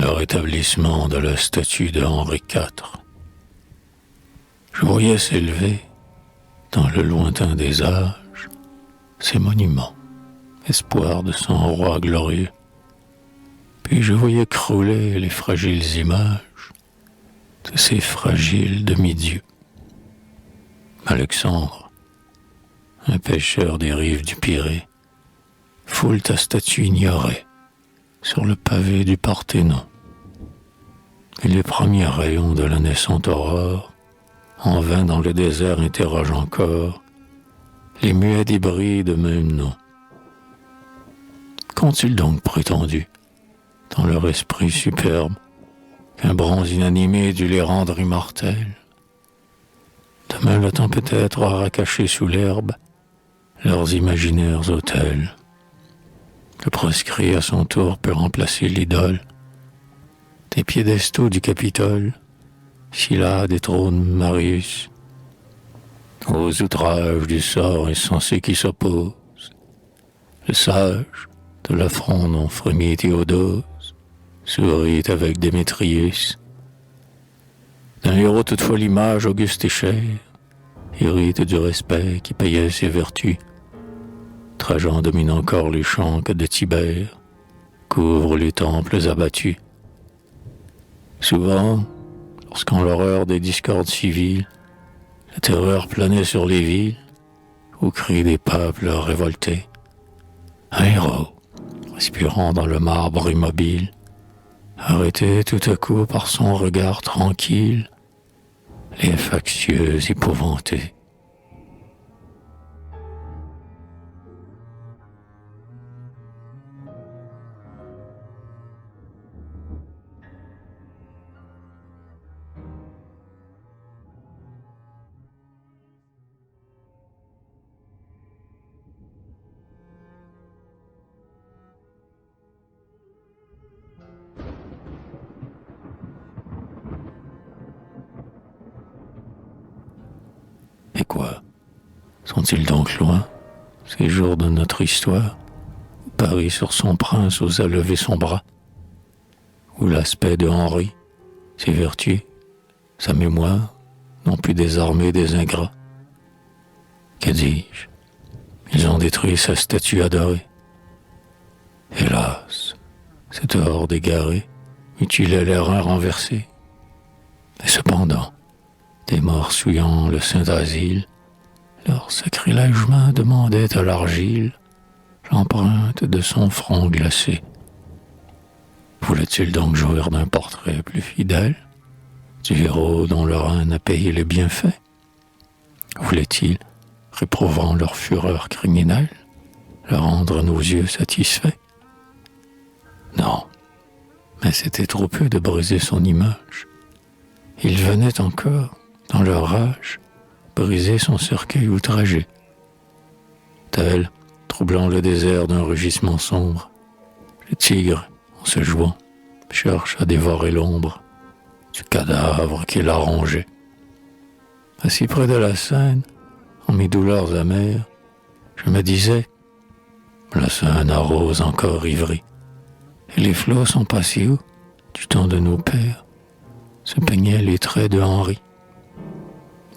le rétablissement de la statue de Henri IV. Je voyais s'élever, dans le lointain des âges, ces monuments, espoir de son roi glorieux. Puis je voyais crouler les fragiles images de ces fragiles demi-dieux. Alexandre, un pêcheur des rives du Pirée, foule ta statue ignorée sur le pavé du Parthénon. Et les premiers rayons de la naissante aurore, en vain dans le désert interrogent encore les muets débris de même nom. Qu'ont-ils donc prétendu, dans leur esprit superbe, qu'un bronze inanimé dut les rendre immortels? Demain le temps peut-être aura caché sous l'herbe leurs imaginaires autels. Le proscrit à son tour peut remplacer l'idole des piédestaux du Capitole, Sylla des trônes Marius, aux outrages du sort insensé qui s'oppose. Le sage de l'affront dont frémit Théodose sourit avec Démétrius. D'un héros toutefois l'image auguste et chère, hérite du respect qui payait ses vertus. Trajan domine encore les champs que de Tibère, couvre les temples abattus. Souvent, lorsqu'en l'horreur des discordes civiles, la terreur planait sur les villes, aux cris des peuples révoltés, un héros, respirant dans le marbre immobile, arrêté tout à coup par son regard tranquille, les factieux épouvantés. Et quoi? Sont-ils donc loin, ces jours de notre histoire, où Paris sur son prince osa lever son bras, où l'aspect de Henri, ses vertus, sa mémoire, n'ont plus désarmé des ingrats? Que dis-je? Ils ont détruit sa statue adorée. Hélas, cette horde égarée mutilait les reins renversés. Et cependant, des morts souillant le saint asile, leur sacrilège main demandait à l'argile l'empreinte de son front glacé. Voulait-il donc jouir d'un portrait plus fidèle, du héros dont le reine a payé les bienfaits? Voulait-il, réprouvant leur fureur criminelle, leur rendre nos yeux satisfaits? Non, mais c'était trop peu de briser son image. Ils venaient encore, dans leur rage, briser son cercueil outragé. Tel, troublant le désert d'un rugissement sombre, le tigre, en se jouant, cherche à dévorer l'ombre du cadavre qu'il a rongé. Assis près de la Seine, en mes douleurs amères, je me disais, la Seine arrose encore Ivry, et les flots sont passés où, du temps de nos pères, se peignaient les traits de Henri.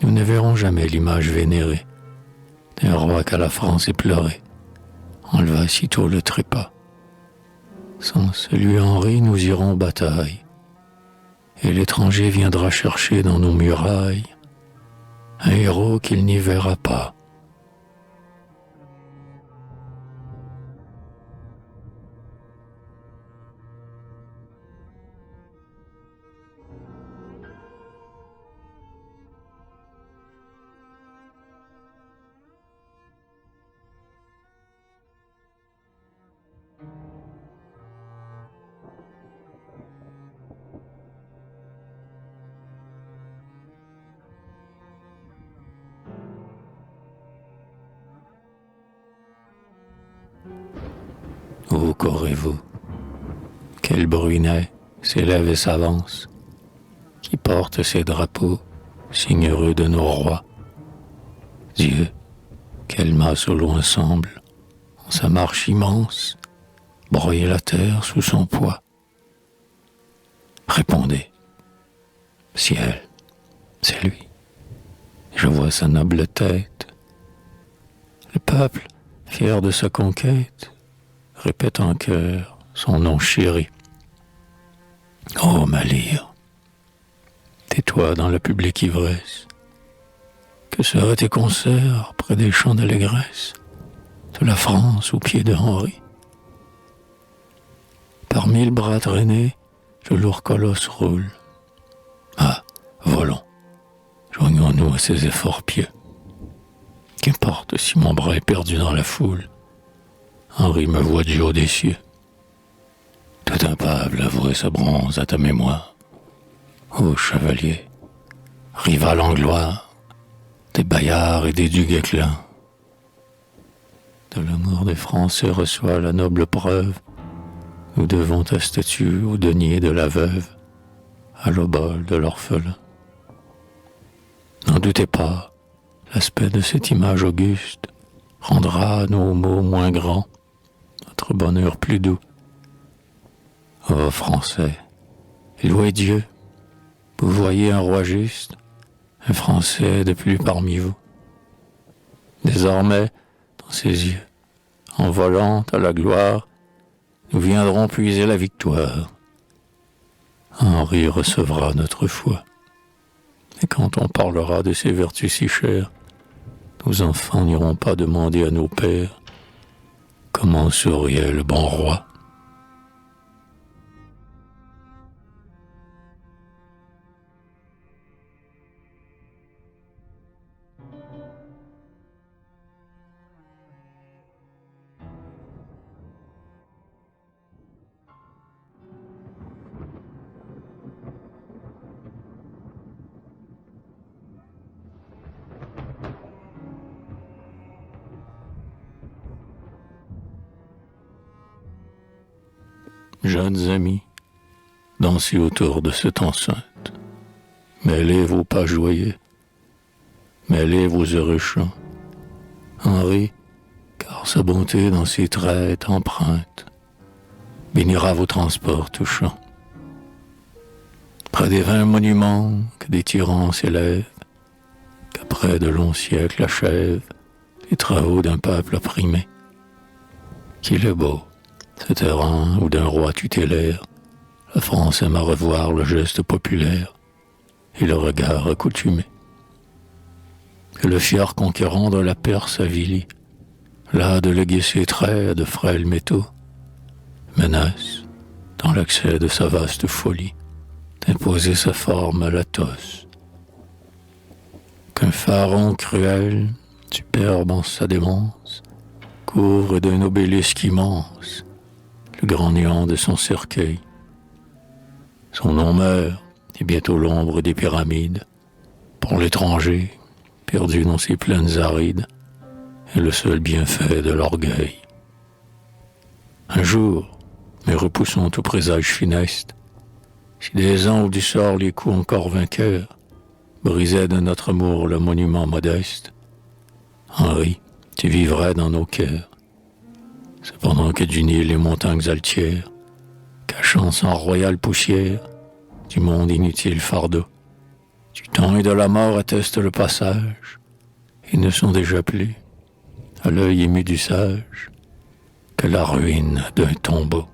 Nous ne verrons jamais l'image vénérée d'un roi qu'à la France éplorée enleva sitôt le trépas. Sans celui Henri, nous irons bataille, et l'étranger viendra chercher dans nos murailles un héros qu'il n'y verra pas. Ô qu'aurez-vous? Quel brunet s'élève et s'avance, qui porte ses drapeaux, signe heureux de nos rois. Dieu, quelle masse au loin semble, en sa marche immense, broyer la terre sous son poids. Répondez. Ciel, c'est lui. Je vois sa noble tête. Le peuple, fier de sa conquête, répète en chœur son nom chéri. Ô ma lyre, tais-toi dans la publique ivresse. Que seraient tes concerts près des chants d'allégresse de la France aux pieds de Henri? Par mille bras traînés, le lourd colosse roule. Ah, volons, joignons-nous à ces efforts pieux. Qu'importe si mon bras est perdu dans la foule, Henri me voit du haut des cieux. Tout un peuple avouait sa bronze à ta mémoire. Ô chevalier, rival en gloire, des Bayards et des Duguesclin. De l'amour des Français reçoit la noble preuve. Nous devons ta statue au denier de la veuve, à l'obole de l'orphelin. N'en doutez pas, l'aspect de cette image auguste rendra nos maux moins grands, notre bonheur plus doux. Ô Français, louez Dieu, vous voyez un roi juste, un Français de plus parmi vous. Désormais, dans ses yeux, en volant à la gloire, nous viendrons puiser la victoire. Henri recevra notre foi. Et quand on parlera de ces vertus si chères, nos enfants n'iront pas demander à nos pères comment souriait le bon roi. Jeunes amis, dansez autour de cette enceinte. Mêlez vos pas joyeux, mêlez vos heureux chants. Henri, car sa bonté dans ses traits est empreinte, bénira vos transports touchants. Près des 20 monuments que des tyrans s'élèvent, qu'après de longs siècles achèvent les travaux d'un peuple opprimé. Qu'il est beau, ce terrain où d'un roi tutélaire, la France aime à revoir le geste populaire et le regard accoutumé. Que le fier conquérant de la Perse avilie, là de léguer ses traits à de frêles métaux, menace, dans l'accès de sa vaste folie, d'imposer sa forme à l'Athos. Qu'un pharaon cruel, superbe en sa démence, couvre d'un obélisque immense le grand néant de son cercueil. Son nom meurt, et bientôt l'ombre des pyramides, pour l'étranger, perdu dans ces plaines arides, est le seul bienfait de l'orgueil. Un jour, mais repoussons tout présage funeste, si des anges du sort les coups encore vainqueurs brisaient de notre amour le monument modeste, Henri, tu vivrais dans nos cœurs. Cependant que du Nil les montagnes altières, cachant sans royale poussière du monde inutile fardeau, du temps et de la mort attestent le passage, et ne sont déjà plus, à l'œil ému du sage, que la ruine d'un tombeau.